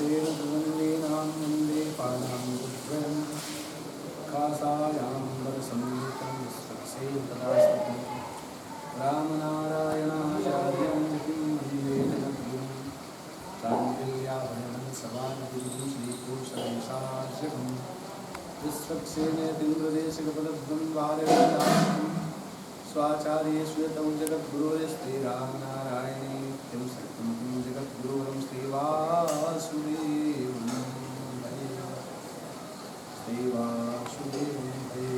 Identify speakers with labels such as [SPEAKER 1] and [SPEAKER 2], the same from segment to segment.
[SPEAKER 1] वत्सेन त्रिदण्डीनां वन्दे पादाम्बुजं कासायां वरसंयुतं विश्वक्सेन तदा स्तुतं रामनारायणाचार्यं किं वन्दे जगद्गुरुं चाञ्चल्याभरणं सवानगुरुं श्रीभूषणेशार्यकं विश्वक्सेनेतीन्द्रदेशिकपदद्वन्द्वारिणं स्वाचार्ये श्वेतं जगद्गुरोस्ते रामनारायणे नित्यं सत्यं जगद्गुरोरं श्रीवासुदेवं भजे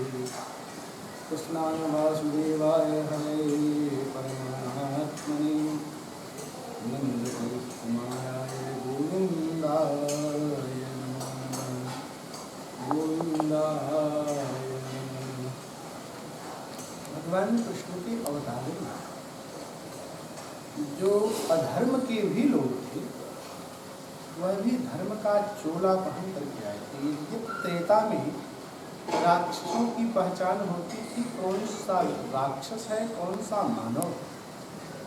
[SPEAKER 1] कृष्णाय वासुदेवाय हरे परमात्मने नन्दकुमाराय गोविन्दाय गोविन्दाय। भगवान कृष्ण के अवतार में जो अधर्म के भी लोग थे वह भी धर्म का चोला पहन करके आए थे। यद्यपि त्रेता में राक्षसों की पहचान होती थी, कौन सा राक्षस है कौन सा मानव।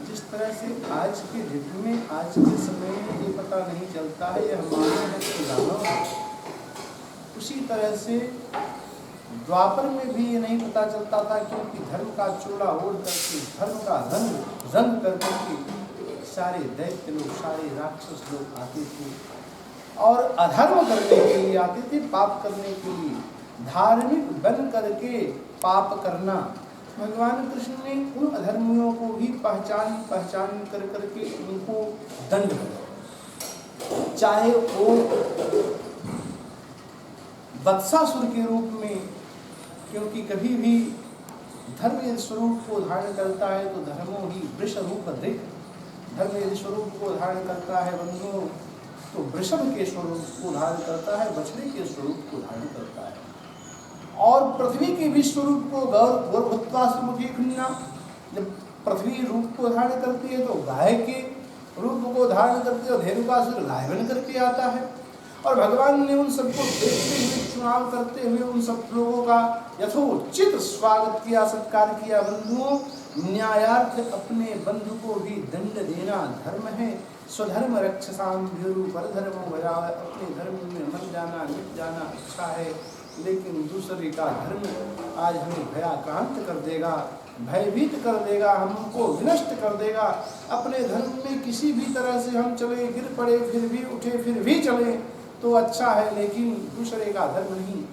[SPEAKER 1] जिस तरह से आज के युग में आज के समय में ये पता नहीं चलता है यह मानव है कि दानव है, उसी तरह से द्वापर में भी ये नहीं पता चलता था, क्योंकि धर्म का चोला ओढ़ करके धर्म का रंग करके सारे दैत्य लोग सारे राक्षस लोग आते थे और अधर्म करने के लिए आते थे, पाप करने के लिए, धार्मिक बन करके पाप करना। भगवान कृष्ण ने उन अधर्मियों को भी पहचान कर करके उनको दंड दिया, चाहे वो वत्सासुर के रूप में, क्योंकि कभी भी धर्म यदि स्वरूप को धारण करता है तो धर्मो ही वृष रूप दृक्, धर्म यदि स्वरूप को धारण करता है बंधुओं तो वृषभ के स्वरूप को धारण करता है, बछड़े के स्वरूप को धारण करता है। और पृथ्वी के भी स्वरूप को गौरभत्वासुमुखी खन्ना, जब पृथ्वी रूप को धारण करती है तो गाय के रूप को धारण करती है, धेनुकासुर गाय बन करके आता है। और भगवान ने उन सबको देखते हुए चुनाव करते हुए उन सब लोगों का यथोचित स्वागत किया, सत्कार किया। बंधुओं, न्यायार्थ अपने बंधु को भी दंड देना धर्म है। स्वधर्म रक्षसाम भीरु परधर्मो भजाय, अपने धर्म में मर जाना मिट जाना अच्छा है, लेकिन दूसरे का धर्म आज हमें भयाक्रांत कर देगा, भयभीत कर देगा, हमको विनष्ट कर देगा। अपने धर्म में किसी भी तरह से हम चले, गिर पड़े फिर भी उठे फिर भी चले तो अच्छा है, लेकिन दूसरे का धर्म नहीं।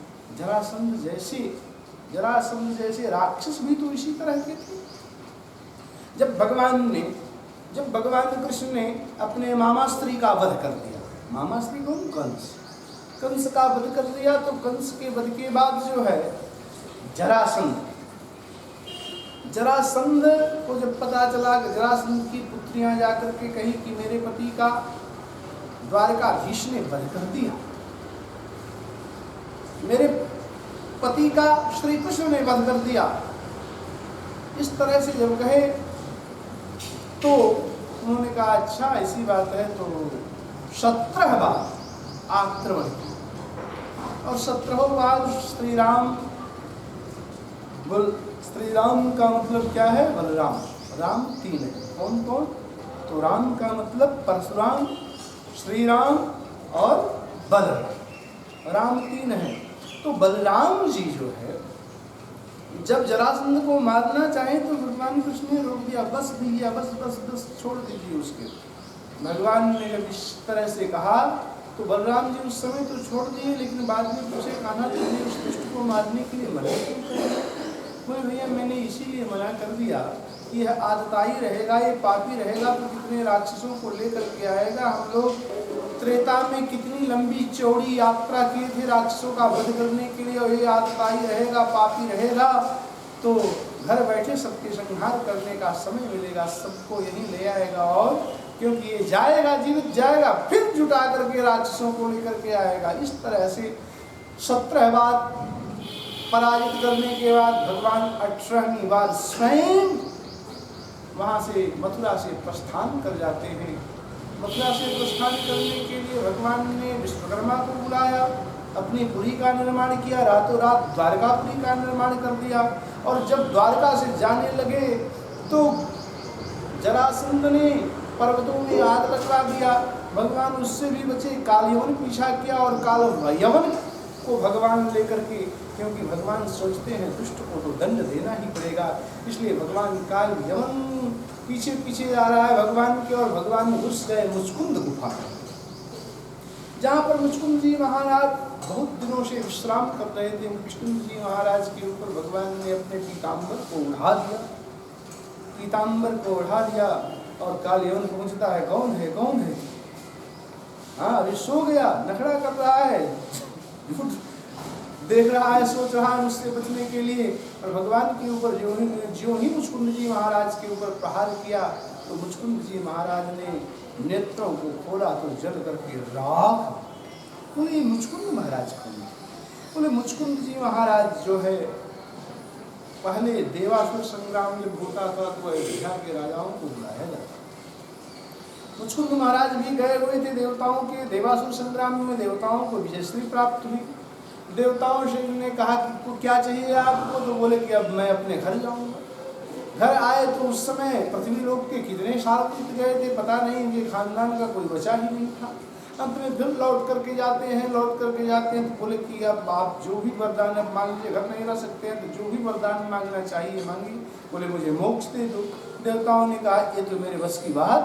[SPEAKER 1] जरासंध जैसे राक्षस भी तो इसी तरह के थे। जब भगवान कृष्ण ने अपने मामा स्त्री का वध कर दिया, मामा स्त्री कौन? कंस का वध कर दिया, तो कंस के वध के बाद जो है जरासंध को जब पता चला, जरासंध की पुत्रियां जाकर के कही कि मेरे पति का द्वारकाधीश ने वध कर दिया, मेरे पति का श्री कृष्ण ने वध कर दिया। इस तरह से जब कहे तो उन्होंने कहा अच्छा ऐसी बात है तो 17 बार आक्रमण किया, और 17 बार श्री राम का मतलब क्या है? बलराम। राम 3 है, कौन कौन? तो राम का मतलब परशुराम, श्री राम और बलराम, राम 3 है। तो बलराम जी जो है जब जरासंध को मारना चाहे तो भगवान कृष्ण ने रोक दिया, बस भैया बस छोड़ दीजिए उसके। भगवान ने जब इस तरह से कहा तो बलराम जी उस समय तो छोड़ दिए, लेकिन बाद में पूछे कहा तुमने उस दुष्ट को मारने के लिए मना क्यों कर? भैया मैंने इसीलिए मना कर दिया कि यह आतताई रहेगा, ये पापी रहेगा तो कितने राक्षसों को लेकर के आएगा। हम लोग त्रेता में कितनी लंबी चौड़ी यात्रा किए थे राक्षसों का वध करने के लिए, और ये आतताई रहेगा, पापी रहेगा तो घर बैठे सबके संहार करने का समय मिलेगा, सबको यहीं ले आएगा। और क्योंकि ये जाएगा, जीवित जाएगा, फिर जुटा करके राक्षसों को लेकर के आएगा। इस तरह से 17 बार पराजित करने के बाद भगवान 18वीं बार स्वयं वहाँ से मथुरा से प्रस्थान कर जाते हैं। मथुरा से प्रस्थान करने के लिए भगवान ने विश्वकर्मा को बुलाया, अपनी पुरी का निर्माण किया, रातों रात द्वारकापुरी का निर्माण कर दिया। और जब द्वारका से जाने लगे तो जरासंध ने पर्वतों में आग लगवा दिया, भगवान उससे भी बचे। काल यवन पीछा किया और काल यवन को भगवान लेकर के, क्योंकि भगवान सोचते हैं दुष्ट को तो दंड देना ही पड़ेगा, इसलिए भगवान काल यवन पीछे पीछे जा रहा है भगवान के। और भगवान घुस गए मुचकुंद गुफा में, जहाँ पर मुचकुंद जी महाराज बहुत दिनों से विश्राम कर रहे थे। मुचकुंद जी महाराज के ऊपर भगवान ने अपने पीताम्बर को उड़ा दिया, पीताम्बर को उड़ा दिया। और काल यवन पहुँचता है, कौन है कौन है? हाँ, अभी सो गया, नखड़ा कर रहा है, देख रहा है, सोच रहा है उससे बचने के लिए। और भगवान के ऊपर ज्यों ही मुचकुंद जी महाराज के ऊपर प्रहार किया तो मुचकुंद जी महाराज ने नेत्रों को खोला तो जल करके राख। बोले मुचकुंद महाराज कौन? बोले मुचकुंद जी महाराज जो है पहले देवासुर संग्राम जब होता था तो अयोध्या के राजाओं को बुलाया जाता। मुचकुंद महाराज भी गए हुए थे देवताओं के देवासुर संग्राम में, देवताओं को विजयश्री प्राप्त हुई। देवताओं से ने कहा कि क्या चाहिए आपको? तो बोले कि अब मैं अपने घर जाऊंगा। घर आए तो उस समय पृथ्वी लोक के कितने साल बीत गए थे पता नहीं, इनके खानदान का कोई बचा ही नहीं था। अंत में फिर लौट करके जाते हैं तो बोले कि अब आप जो भी वरदान अब मांग लीजिए, घर नहीं रह सकते हैं तो जो भी वरदान मांगना चाहिए मांगिए। बोले मुझे मोक्ष दे दो। देवताओं ने कहा ये तो मेरे बस की बात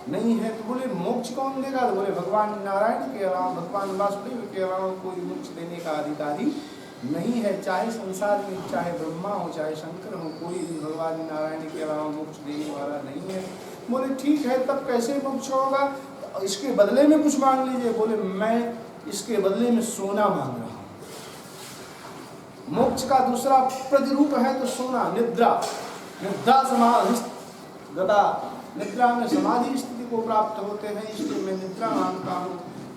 [SPEAKER 1] नहीं है। तो बोले मोक्ष कौन देगा? तो बोले भगवान नारायण के अलावा, भगवान वासुदेव के अलावा कोई मोक्ष देने का अधिकारी नहीं है। चाहे संसार में चाहे ब्रह्मा हो चाहे शंकर हो, कोई भी भगवान नारायण के अलावा मोक्ष देने वाला नहीं है। बोले ठीक है, तब कैसे मोक्ष होगा? तो इसके बदले में कुछ मांग लीजिए। बोले मैं इसके बदले में सोना मांग रहा हूँ। मोक्ष का दूसरा प्रतिरूप है तो सोना, निद्रा। निद्रा समाधि गदा, निद्रा में समाधि स्थिति को प्राप्त होते हैं, इसलिए मैं निद्रा मांगता हूँ।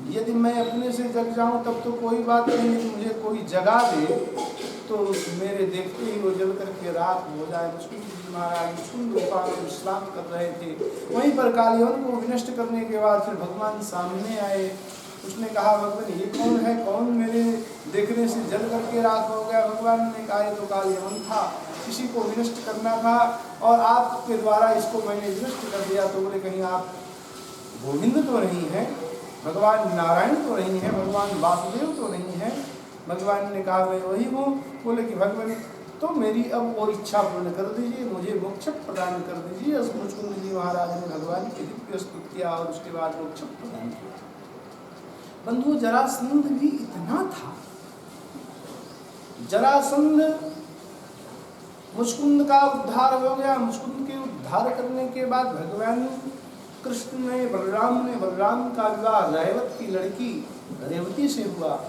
[SPEAKER 1] यदि मैं अपने से जग जाऊं तब तो कोई बात नहीं, यदि मुझे कोई जगा दे तो मेरे देखते ही वो जल करके रात हो जाए। मुचकुंद जी महाराज मुचकुंद गुफा में विश्राम कर रहे थे। वहीं पर काल यवन को विनष्ट करने के बाद फिर भगवान सामने आए। उसने कहा भगवान ये कौन है? कौन मेरे देखने से जल करके रात हो गया? भगवान ने कहा ये तो काल यवन था, किसी को विनष्ट करना था और आपके द्वारा इसको मैंने विनष्ट कर दिया। तो बोले कहीं आप गोविंद तो नहीं है, भगवान नारायण तो नहीं है, भगवान वासुदेव तो नहीं है? भगवान ने कहा मैं वही हूँ। बोले कि भगवान तो मेरी अब वो इच्छा पूर्ण कर दीजिए, मुझे मोक्ष प्रदान कर दीजिए। मुचकुंद जी महाराज ने भगवान की दिव्य स्तुति किया और उसके बाद मोक्ष प्रदान किया। बंधु जरासंध भी इतना था। जरासंध मुचकुंद का उद्धार हो गया। मुचकुंद के उद्धार करने के बाद भगवान कृष्ण ने बलराम का विवाह रैवत की लड़की रेवती से हुआ।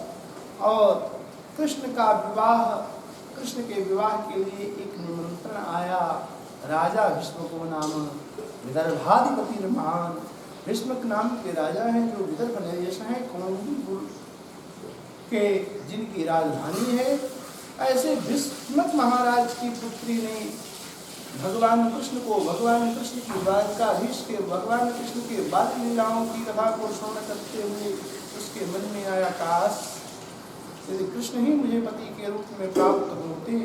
[SPEAKER 1] और कृष्ण के विवाह के लिए एक निमंत्रण आया। राजा भीष्म को नाम विदर्भाधिपति महान भीष्मक नाम के राजा हैं जो विदर्भ नरेश हैं, कौंडिन्य के जिनकी राजधानी है। ऐसे भीष्मक महाराज की पुत्री ने भगवान कृष्ण की द्वारकाधीश के भगवान कृष्ण के बाल लीलाओं की कथा को श्रवण करते हुए उसके मन में आया काश यदि कृष्ण ही मुझे पति के रूप में प्राप्त होते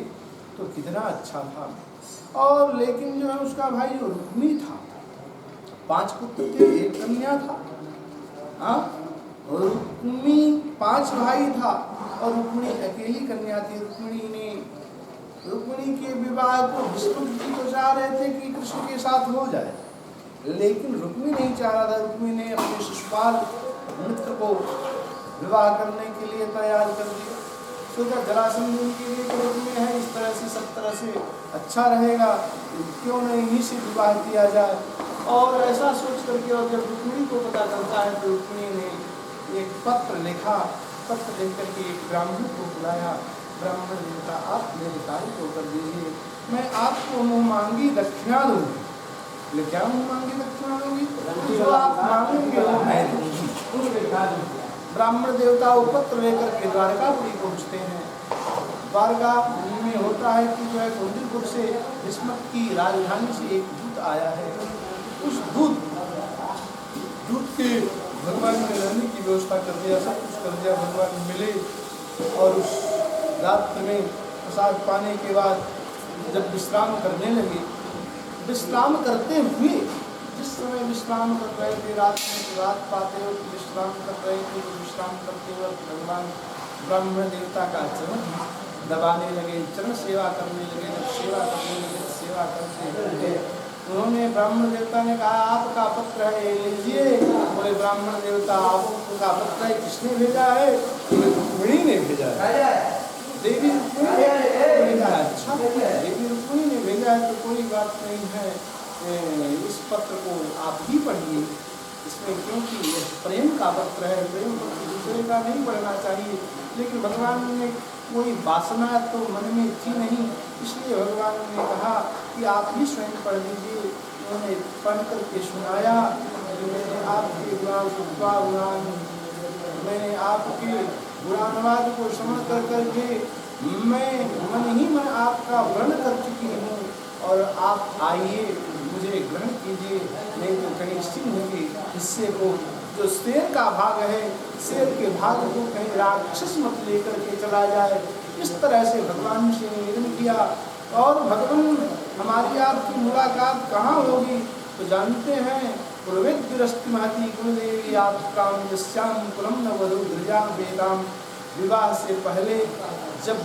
[SPEAKER 1] तो कितना अच्छा था। और लेकिन जो है उसका भाई रुक्मी था, 5 पुत्र थे, 1 कन्या था। रुक्मी 5 भाई था और रुक्मिणी अकेली कन्या थी। रुक्मिणी के विवाह को भीष्म जी तो चाह रहे थे कि कृष्ण के साथ हो जाए, लेकिन रुक्मी नहीं चाह रहा था। रुक्मी ने अपने शिशुपाल मित्र को विवाह करने के लिए तैयार कर दिया। सोचा जरासंध के लिए तो रुक्मी है, इस तरह से सब तरह से अच्छा रहेगा, क्यों नहीं इन्हीं से विवाह किया जाए। और ऐसा सोच करके और जब रुक्मिणी को पता चलता है तो रुक्मिणी ने एक पत्र लिखा। पत्र लिख करके एक ब्राह्मण को बुलाया। ब्राह्मण ने कहा आप मेरे कार्य को कर दीजिए, मैं आपको मुँह मांगी दक्षिणा दूंगी। बोले क्या मुँह मांगी दक्षिणा दूंगी? जो आप मांगेंगे वो मैं दूंगी। ब्राह्मण देवता वो पत्र लेकर के द्वारकापुरी पहुँचते हैं। द्वारका में होता है कि जो है कुंडलपुर से भीष्म की राजधानी से एक दूत आया है। उस दूत के भगवान ने रहने की व्यवस्था कर दिया, सब कुछ कर दिया। भगवान मिले और उस रात्र में प्रसाद पाने के बाद जब विश्राम करने लगे, विश्राम करते हुए जिस समय विश्राम कर रहे थे रात में, तो रात पाते हो तो विश्राम कर रहे थे, तो विश्राम करते वक्त भगवान ब्रह्म देवता का चरण दबाने लगे, चरण सेवा करने लगे। जब सेवा करने लगे, सेवा करते लगे, उन्होंने ब्राह्मण देवता ने कहा आपका पत्र है लीजिए। बोले ब्राह्मण देवता आपका पत्र है, किसने भेजा है? रुक्मिणी ने भेजा है, देवी रुक्मिणी ने भेजा है। अच्छा, देवी रुक्मिणी ने भेजा है तो कोई बात नहीं है, इस पत्र को आप ही पढ़िए इसमें, क्योंकि यह प्रेम का पत्र है, प्रेम पत्र दूसरे का नहीं पढ़ना चाहिए। लेकिन भगवान ने कोई वासना तो मन में थी नहीं, इसलिए भगवान ने कहा कि आप ही स्वयं पढ़ लीजिए। उन्होंने पढ़ करके सुनाया। मैंने आपके गुणान, मैंने आपके गुणानुवाद को समझ कर करके मैं मन ही मन आपका वर्ण कर चुकी हूँ, और आप आइए मुझे ग्रहण कीजिए, नहीं तो कहीं सिंह के हिस्से को, जो शेर का भाग है, शेर के भाग को कहीं राक्षस मत लेकर के चला जाए। इस तरह से भगवान से निवेदन किया। और भगवान हमारी आपकी मुलाकात कहाँ होगी? तो जानते हैं, पूर्वेद्रस्ति महती कुलदेवी आपकाम यस्याम कुलम न वधु ध्रुजाम वेदाम। विवाह से पहले जब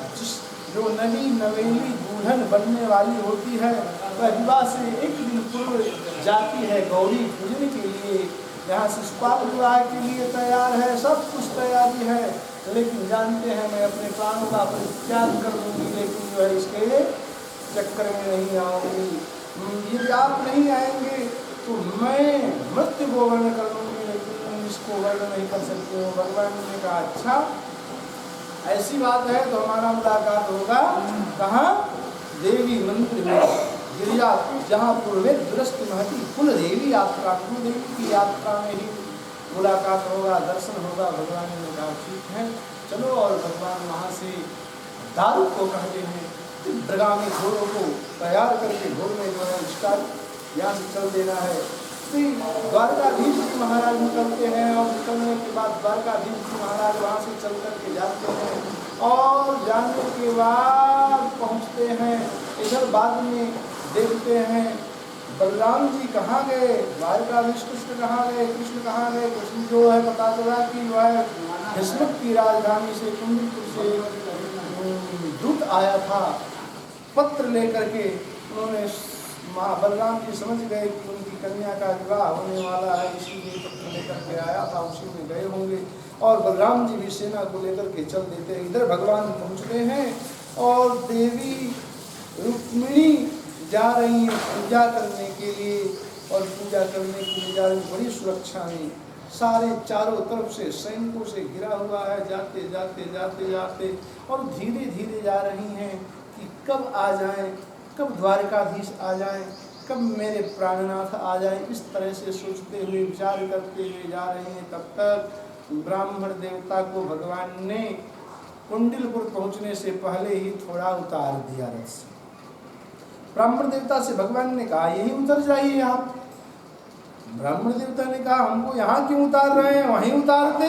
[SPEAKER 1] जो नवी नवेली दूल्हन बनने वाली होती है, वह विवाह से एक दिन पूर्व जाती है गौरी पूजन के लिए। यहाँ शिशुपाल विवाह के लिए तैयार है, सब कुछ तैयारी है, लेकिन जानते हैं मैं अपने प्राणों का परित्याग कर दूंगी, लेकिन जो है इसके चक्कर में नहीं आऊँगी। यदि आप नहीं आएंगे तो मैं मृत्यु को वर्ण कर दूंगी, लेकिन इसको वर्ण नहीं कर सकती हूँ। भगवान ने कहा अच्छा ऐसी बात है तो हमारा मुलाकात होगा कहाँ? देवी मंदिर में, गिरिजा, जहाँ पूर्वे दुरस्त महती कुल देवी यात्रा, कुल देवी की यात्रा में ही मुलाकात होगा, दर्शन होगा। भगवान ने कहा ठीक है चलो। और भगवान वहाँ से दारू को कहते हैं, प्रगामी घोड़ों को तैयार करके घोड़ में जो है स्टार्ट यहाँ से चल देना है। श्री द्वारकाधीश जी महाराज निकलते हैं, और निकलने के बाद द्वारकाधीश जी महाराज वहाँ से चल करके जाते हैं, और जाने के बाद पहुँचते हैं इधर। बाद में देखते हैं बलराम जी कहाँ गए, द्वारकाधीश कृष्ण कहाँ गए, कृष्ण कहाँ गए? कृष्ण जो है पता चला कि वह भीष्मक की राजधानी से कुंडलपुर से दूत आया था पत्र लेकर के। उन्होंने बलराम जी समझ गए कि उनकी कन्या का विवाह होने वाला है, इसीलिए पत्र लेकर के आया था, उसी में गए होंगे। और बलराम जी भी सेना को लेकर के चल देते हैं। इधर भगवान पहुँचते हैं, और देवी रुक्मिणी जा रही है पूजा करने के लिए, और पूजा करने के लिए जा रही बड़ी सुरक्षा में, सारे चारों तरफ से सैनिकों से घिरा हुआ है। जाते जाते जाते जाते और धीरे धीरे जा रही हैं कि कब आ जाएं, कब द्वारकाधीश आ जाएं, कब मेरे प्राणनाथ आ जाएं। इस तरह से सोचते हुए विचार करते हुए जा रहे हैं। तब तक ब्राह्मण देवता को भगवान ने कुंडलपुर पहुँचने से पहले ही थोड़ा उतार दिया रथ से। ब्राह्मण देवता से भगवान ने कहा यही उतर जाइए आप। ब्राह्मण देवता ने कहा हमको यहाँ क्यों उतार रहे हैं, वहीं उतारते।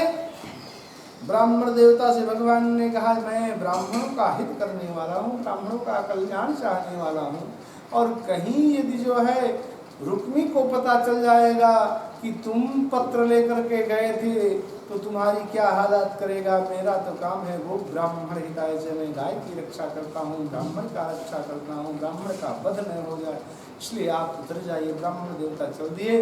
[SPEAKER 1] ब्राह्मण देवता से भगवान ने कहा मैं ब्राह्मणों का हित करने वाला हूँ, ब्राह्मणों का कल्याण चाहने वाला हूँ, और कहीं यदि जो है रुक्मी को पता चल जाएगा कि तुम पत्र लेकर के गए थे तो तुम्हारी क्या हालत करेगा। मेरा तो काम है वो ब्राह्मण हिताय से, मैं गाय की रक्षा करता हूँ, ब्राह्मण का रक्षा करता हूँ, ब्राह्मण का वध न हो जाए, इसलिए आप उतर जाइए। ब्राह्मण देवता चल दिए,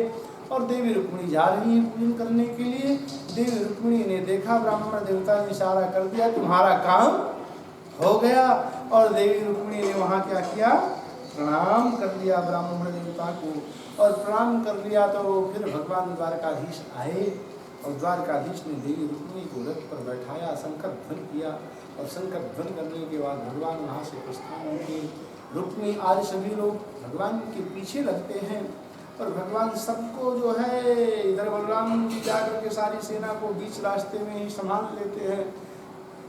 [SPEAKER 1] और देवी रुक्मिणी जा रही है पूजन करने के लिए। देवी रुक्मिणी ने देखा, ब्राह्मण देवता ने इशारा कर दिया तुम्हारा काम हो गया, और देवी रुक्मिणी ने वहाँ क्या किया, प्रणाम कर दिया ब्राह्मण देवता को। और प्रणाम कर लिया तो फिर भगवान द्वारकाधीश आए, और द्वारकाधीश ने देवी रुक्मिणी को रथ पर बैठाया, शंकर ध्वन किया, और शंकर ध्वन करने के बाद भगवान वहाँ से प्रस्थान हुए। रुक्मिणी आज सभी लोग भगवान के पीछे लगते हैं, और भगवान सबको जो है इधर बलराम जी जाकर के सारी सेना को बीच रास्ते में ही संभाल लेते हैं,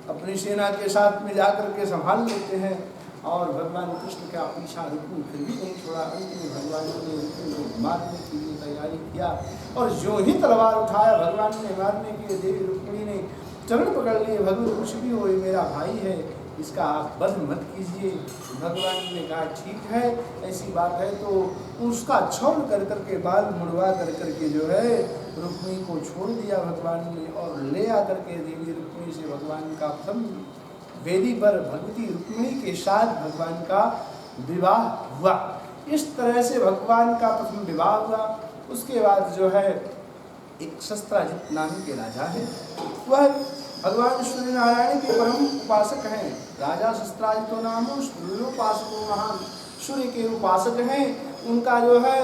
[SPEAKER 1] अपनी सेना के साथ में जाकर के संभाल लेते हैं। और भगवान कृष्ण का पीछा रुक्मिणी फिर भी नहीं छोड़ा। अंत में भगवान ने रुक्मिणी को मारने के लिए तैयारी किया, और जो ही तलवार उठाया भगवान ने मारने के लिए, देवी रुक्मिणी ने चरण पकड़ लिए, भगवान कुछ भी हो मेरा भाई है, इसका आप वध मत कीजिए। भगवान ने कहा ठीक है, ऐसी बात है तो उसका क्षौर कर करके, बाल मुड़वा कर करके जो है रुक्मिणी को छोड़ दिया भगवान ने, और ले आकर के देवी रुक्मिणी से भगवान का प्रथम वेदी पर भगवती रुक्मिणी के साथ भगवान का विवाह हुआ। इस तरह से भगवान का प्रथम विवाह हुआ। उसके बाद जो है एक शस्त्राजित नाम के राजा है, वह भगवान सूर्य नारायण के परम उपासक हैं। राजा शस्त्राजितो नाम सूर्योपासको महान, सूर्य के उपासक हैं। उनका जो है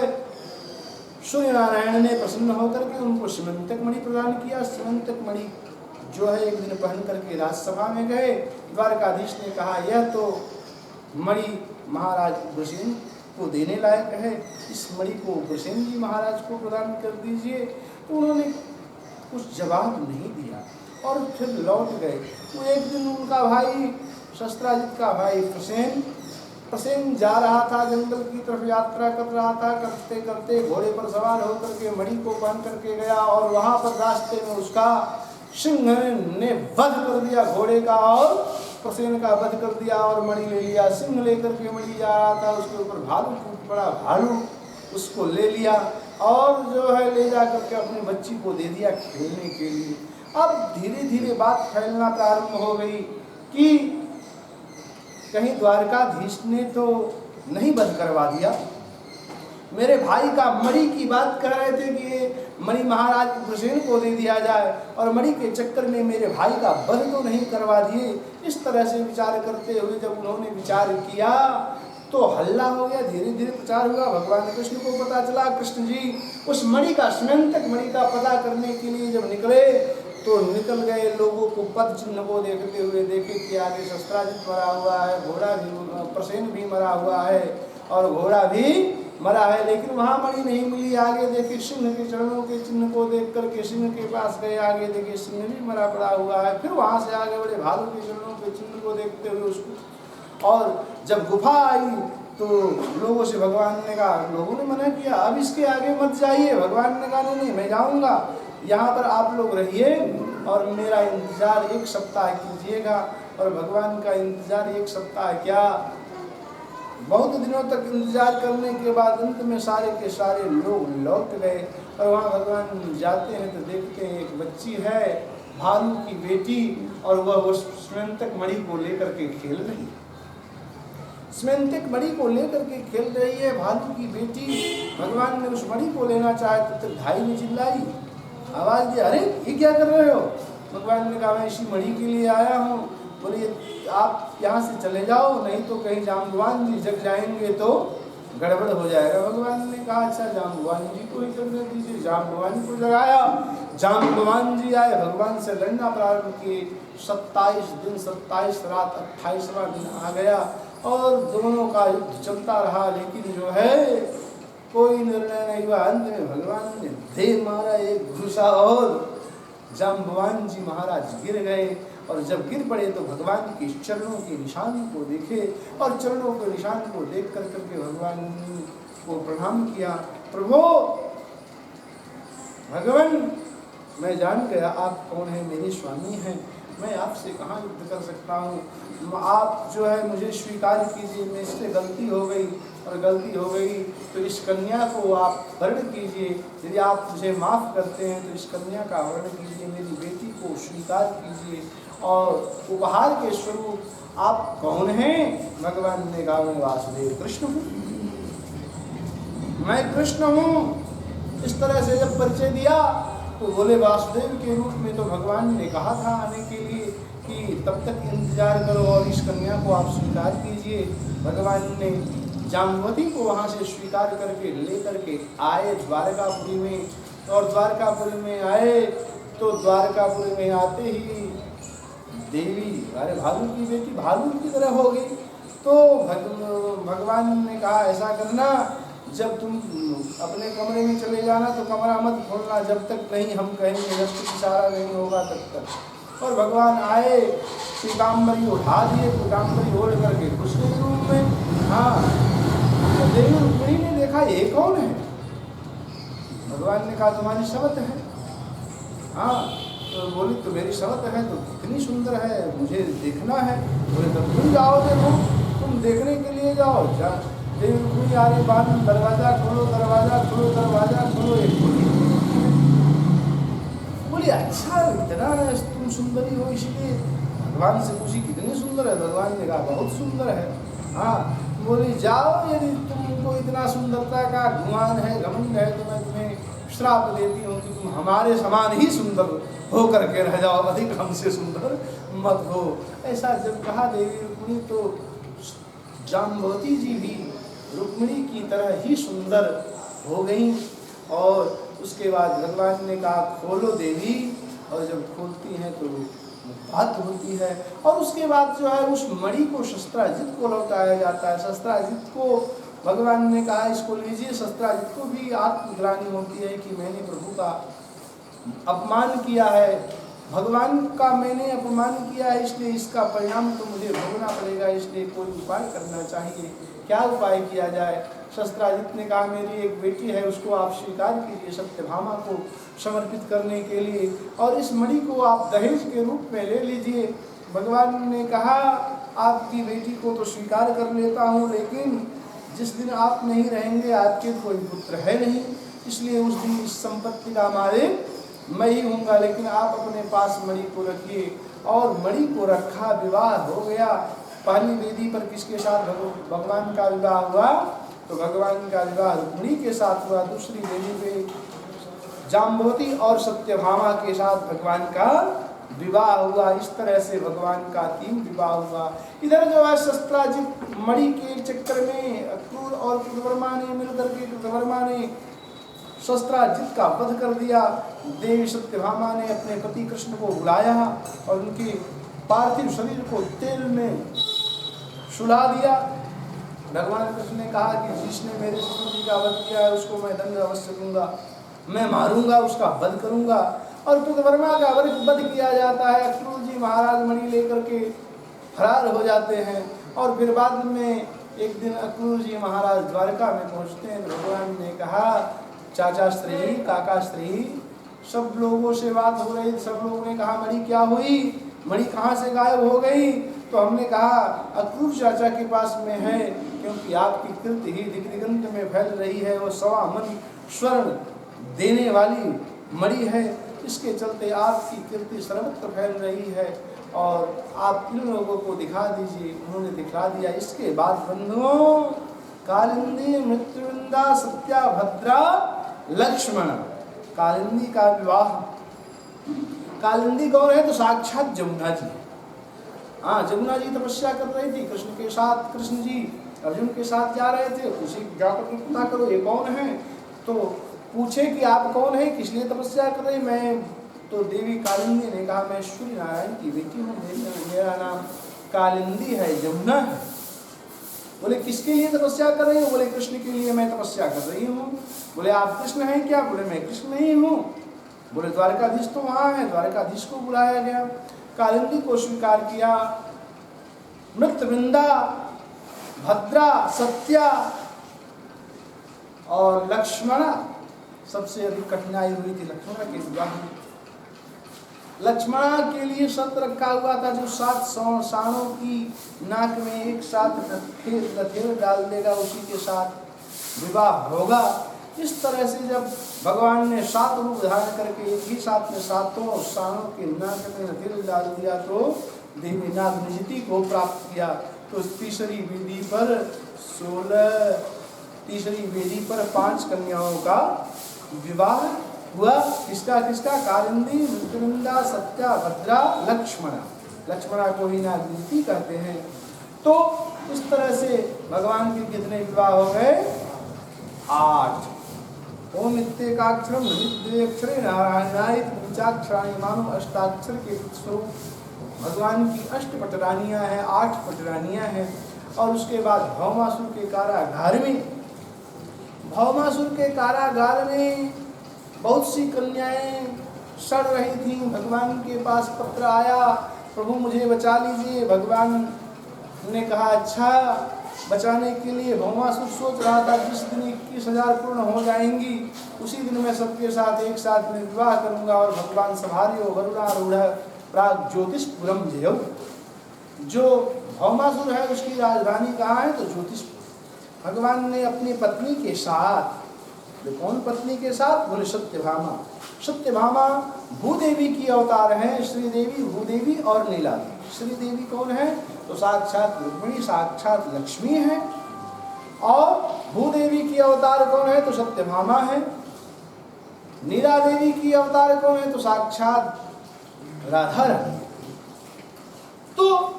[SPEAKER 1] सूर्य नारायण ने प्रसन्न होकर के उनको सीमंतक मणि प्रदान किया। सीमंतक मणि जो है एक दिन पहन करके राजसभा में गए। द्वारकाधीश ने कहा यह तो मणि महाराज उग्रसेन को देने लायक है, इस मणि को उग्रसेन जी महाराज को प्रदान कर दीजिए। तो उन्होंने कुछ जवाब नहीं दिया और फिर लौट गए। तो एक दिन उनका भाई शस्त्राजित का भाई प्रसेन जा रहा था, जंगल की तरफ यात्रा कर रहा था। करते करते घोड़े पर सवार होकर के मणि को पहन करके गया और वहां पर रास्ते में उसका सिंह ने वध कर दिया घोड़े का, और प्रसेन का वध कर दिया और मणि ले लिया। सिंह लेकर के मणि जा रहा था, उसके ऊपर भालू टूट पड़ा, भालू उसको ले लिया और जो है ले जा करके अपनी बच्ची को दे दिया खेलने के लिए। अब धीरे धीरे बात फैलना प्रारंभ हो गई कि कहीं द्वारकाधीश ने तो नहीं वध करवा दिया, मेरे भाई का मणि की बात कह रहे थे कि ये मणि महाराज उग्रसेन को दे दिया जाए, और मणि के चक्कर में मेरे भाई का वध तो नहीं करवा दिए। इस तरह से विचार करते हुए जब उन्होंने विचार किया तो हल्ला हो गया, धीरे धीरे प्रचार हुआ। भगवान कृष्ण को पता चला। कृष्ण जी उस मणि का, सीमंतक मणि का पता करने के लिए जब निकले तो निकल गए। लोगों को पद चिन्ह को देखते हुए देखे कि आगे शस्त्राजित मरा हुआ है, घोड़ा भी, प्रसेन भी मरा हुआ है और घोड़ा भी मरा है, लेकिन वहाँ मणि नहीं मिली। आगे देखे सिंह के चरणों के चिन्ह को देख करके सिंह के पास गए, आगे देखे सिंह भी मरा पड़ा हुआ है। फिर वहाँ से आगे बढ़े, भालू के चरणों के चिन्ह को देखते हुए उसको, और जब गुफा आई तो लोगों से भगवान ने कहा, लोगों ने मना किया अब इसके आगे मत जाइए। भगवान ने कहा नहीं, मैं जाऊँगा, यहाँ पर आप लोग रहिए और मेरा इंतजार 1 सप्ताह कीजिएगा। और भगवान का इंतजार 1 सप्ताह क्या, बहुत दिनों तक इंतजार करने के बाद अंत में सारे के सारे लोग लौट गए। और वहाँ भगवान जाते हैं तो देखते हैं एक बच्ची है, भालू की बेटी, और वह उस सीमंतक मणि को लेकर के खेल रही है। सीमंतक मणि को लेकर के खेल रही है भालू की बेटी। भगवान ने उस मणि को लेना चाहे तो भाई ने चिल्लाई, आवाज दी, अरे ये क्या कर रहे हो? भगवान ने कहा मैं इसी मणि के लिए आया हूँ। बोले आप यहाँ से चले जाओ, नहीं तो कहीं जाम्बवान जी जग जाएंगे तो गड़बड़ हो जाएगा। भगवान ने कहा अच्छा जाम्बवान जी को ही करने दीजिए। जाम्बवान को जगाया, जाम्बवान जी आए, भगवान से लड़ना प्रारंभ किए। 27 दिन 27 रात 28वां दिन आ गया और दोनों का युद्ध चलता रहा, लेकिन जो है कोई निर्णय नहीं हुआ। अंत में भगवान ने दे मारा एक घुसा और जाम्बवान जी महाराज गिर गए। और जब गिर पड़े तो भगवान के चरणों के निशान को देखे, और चरणों के निशान को देख कर करके भगवान को प्रणाम किया। प्रभु भगवान, मैं जान गया आप कौन है, मेरे स्वामी हैं, मैं आपसे कहाँ युद्ध कर सकता हूँ। आप जो है मुझे स्वीकार कीजिए, मेरे गलती हो गई, और गलती हो गई तो इस कन्या को आप वर्ण कीजिए। यदि आप मुझे माफ़ करते हैं तो इस कन्या का वर्ण कीजिए, मेरी बेटी को स्वीकार कीजिए, और उपहार के स्वरूप आप कौन हैं? भगवान ने कहा मैं वासुदेव कृष्ण हूँ, मैं कृष्ण हूँ। इस तरह से जब परिचय दिया तो बोले वासुदेव के रूप में। तो भगवान ने कहा था आने के लिए कि तब तक इंतजार करो और इस कन्या को आप स्वीकार कीजिए। भगवान ने जाम्बवती को वहाँ से स्वीकार करके लेकर के आए द्वारकापुरी में, और द्वारकापुरी में आए तो द्वारकापुरी में आते ही देवी अरे भालू की बेटी भालू की तरह हो गई। तो भगवान ने कहा ऐसा करना, जब तुम अपने कमरे में चले जाना तो कमरा मत खोलना जब तक नहीं हम कहेंगे, जब तक इशारा नहीं होगा तब तक। और भगवान आए, पीताम्बरी उठा दिए, पीताम्बरी ओढ़ करके घुस गए रूम में। हाँ, तो देवी रुक्मिणी ने देखा ये कौन है? भगवान ने कहा तुम्हारी शबत है। हाँ, तो बोली तो मेरी शर्त है तो कितनी सुंदर है, मुझे देखना है। बोले तब तुम जाओ, देखो तुम देखने के लिए जाओ। देवी रुक्मिणी आ रही बाहर, दरवाजा खोलो दरवाजा खोलो दरवाजा खोलो। एक बोली अच्छा इतना तुम सुंदरी हो, इसलिए भगवान से पूछी कितनी सुंदर है, भगवान ने कहा बहुत सुंदर है। हाँ बोली जाओ, यदि तुमको इतना सुंदरता का गुमान है, घमंड है, तो मैं तुम्हें श्राप देती हूँ कि तुम हमारे समान ही सुंदर हो करके रह जाओ, अधिक हमसे सुंदर मत हो। ऐसा जब कहा देवी रुक्मिणी तो जाम्बवती जी भी रुक्मिणी की तरह ही सुंदर हो गई। और उसके बाद भगवान ने कहा खोलो देवी, और जब खोलती हैं तो बात होती है। और उसके बाद जो है उस मणि को शस्त्राजित को लौटाया जाता है। शस्त्राजित को भगवान ने कहा इसको लीजिए। शस्त्राजित को भी आत्मग्लानि होती है कि मैंने प्रभु का अपमान किया है, भगवान का मैंने अपमान किया है, इसलिए इसका परिणाम तो मुझे भोगना पड़ेगा, इसलिए कोई उपाय करना चाहिए। क्या उपाय किया जाए? शस्त्राजित ने कहा मेरी एक बेटी है, उसको आप स्वीकार कीजिए सत्यभामा को समर्पित करने के लिए, और इस मणि को आप दहेज के रूप में ले लीजिए। भगवान ने कहा आपकी बेटी को तो स्वीकार कर लेता हूँ, लेकिन जिस दिन आप नहीं रहेंगे आपके कोई पुत्र है नहीं, इसलिए उस दिन इस संपत्ति का मालिक मैं ही हूँगा, लेकिन आप अपने पास मणि को रखिए। और मणि को रखा, विवाह हो गया। पहली वेदी पर किसके साथ भगवान का विवाह हुआ? तो भगवान का विवाह रुक्मिणी के साथ हुआ। दूसरी वेदी पे जाम्बवती और सत्यभामा के साथ भगवान का विवाह हुआ। इस तरह से भगवान का 3 विवाह हुआ। इधर जो है शस्त्राजित मणि के चक्कर में अक्रूर और कृतवर्मा ने मिलकर के कृतवर्मा ने शस्त्राजित का वध कर दिया। देवी सत्यभामा ने अपने पति कृष्ण को बुलाया और उनके पार्थिव शरीर को तेल में सुला दिया। भगवान कृष्ण ने कहा कि जिसने मेरे ससुर जी का वध किया है उसको मैं दंड अवश्य दूंगा, मैं मारूंगा, उसका वध करूंगा। और कृतवर्मा का वध किया जाता है। अक्रूर जी महाराज मणि लेकर के फरार हो जाते हैं। और फिर बाद में एक दिन अक्रूर जी महाराज द्वारका में पहुंचते हैं। भगवान ने कहा चाचा श्री, काका श्री, सब लोगों से बात हो रही, सब लोगों ने कहा मणि क्या हुई, मणि कहाँ से गायब हो गई? तो हमने कहा अक्रूर चाचा के पास में है, क्योंकि आपकी कीर्ति ही दिग दिगंत में फैल रही है। वो 1.25 मन स्वर्ण देने वाली मणि है, इसके चलते आपकी कीर्ति सर्वत्र फैल रही है, और आप इन लोगों को दिखा दीजिए। उन्होंने दिखा दिया। इसके बाद बंधुओं कालिंदी, मृत्युविंदा, सत्या, भद्रा, लक्ष्मण, कालिंदी का विवाह। कालिंदी कौन है? तो साक्षात जमुना जी। हाँ, जमुना जी तपस्या कर रही थी कृष्ण के साथ। कृष्ण जी अर्जुन के साथ जा रहे थे। उसी जाकर के पता करो ये कौन है, तो पूछे कि आप कौन है, किस लिए तपस्या कर रहे? मैं तो देवी कालिंदी ने कहा मैं सूर्य नारायण की बेटी हूँ, मेरा नाम कालिंदी है, जमुना है। बोले किसके लिए तपस्या कर रही हो? बोले कृष्ण के लिए मैं तपस्या कर रही हूँ। बोले आप कृष्ण हैं क्या? बोले मैं कृष्ण नहीं हूँ। बोले द्वारकाधीश तो वहाँ है। द्वारकाधीश को बुलाया गया, कालिंदी को स्वीकार किया। मृतविंदा, भद्रा, सत्या और लक्ष्मणा, सबसे अधिक कठिनाई हुई थी लक्ष्मणा के विवाह में। लक्ष्मणा के लिए शर्त रखा हुआ था जो 7 साणों की नाक में एक साथ लथेर डाल देगा उसी के साथ विवाह होगा। इस तरह से जब भगवान ने 7 रूप धारण करके एक ही साथ में 7 साणों के नाक में लथेर डाल दिया तो देवी नागनिजति को प्राप्त किया। तो तीसरी वेदी पर 5 कन्याओं का विवाह हुआ। किसका किसका? कालिंदी, मृत्युविंदा, सत्या, भद्रा, लक्ष्मणा। लक्ष्मणा को ही नागनिजति कहते हैं। तो इस तरह से भगवान के कितने विवाह हो गए? 8। ओम इत्येकाक्षरम नमिद्वेक्षरे नारायणाय पंचाक्षराणि मानो अष्टाक्षर के स्वरूप भगवान की 8 पटरानियाँ हैं, 8 पटरानियाँ हैं। और उसके बाद भौमासुर के कारागार में बहुत सी कन्याएं सड़ रही थीं। भगवान के पास पत्र आया, प्रभु मुझे बचा लीजिए। भगवान ने कहा अच्छा बचाने के लिए भौमासुर सोच रहा था जिस दिन 21,000 पूर्ण हो जाएंगी उसी दिन मैं सबके साथ एक साथ में विवाह करूंगा और भगवान संभारियो वरुणारूढ़ प्राग ज्योतिषपुरम जयो। जो भौमासुर है उसकी राजधानी कहाँ है? तो ज्योतिषपुर। भगवान ने अपनी पत्नी के साथ, कौन पत्नी के साथ? बोले सत्यभामा। सत्यभामा भूदेवी की अवतार है, श्रीदेवी, भूदेवी और नीला देवी। श्रीदेवी कौन है? तो साक्षात रुक्मिणी, साक्षात लक्ष्मी है। और भूदेवी की अवतार कौन है? तो सत्यभामा है। नीला देवी की अवतार कौन है? तो साक्षात राधा रानी। तो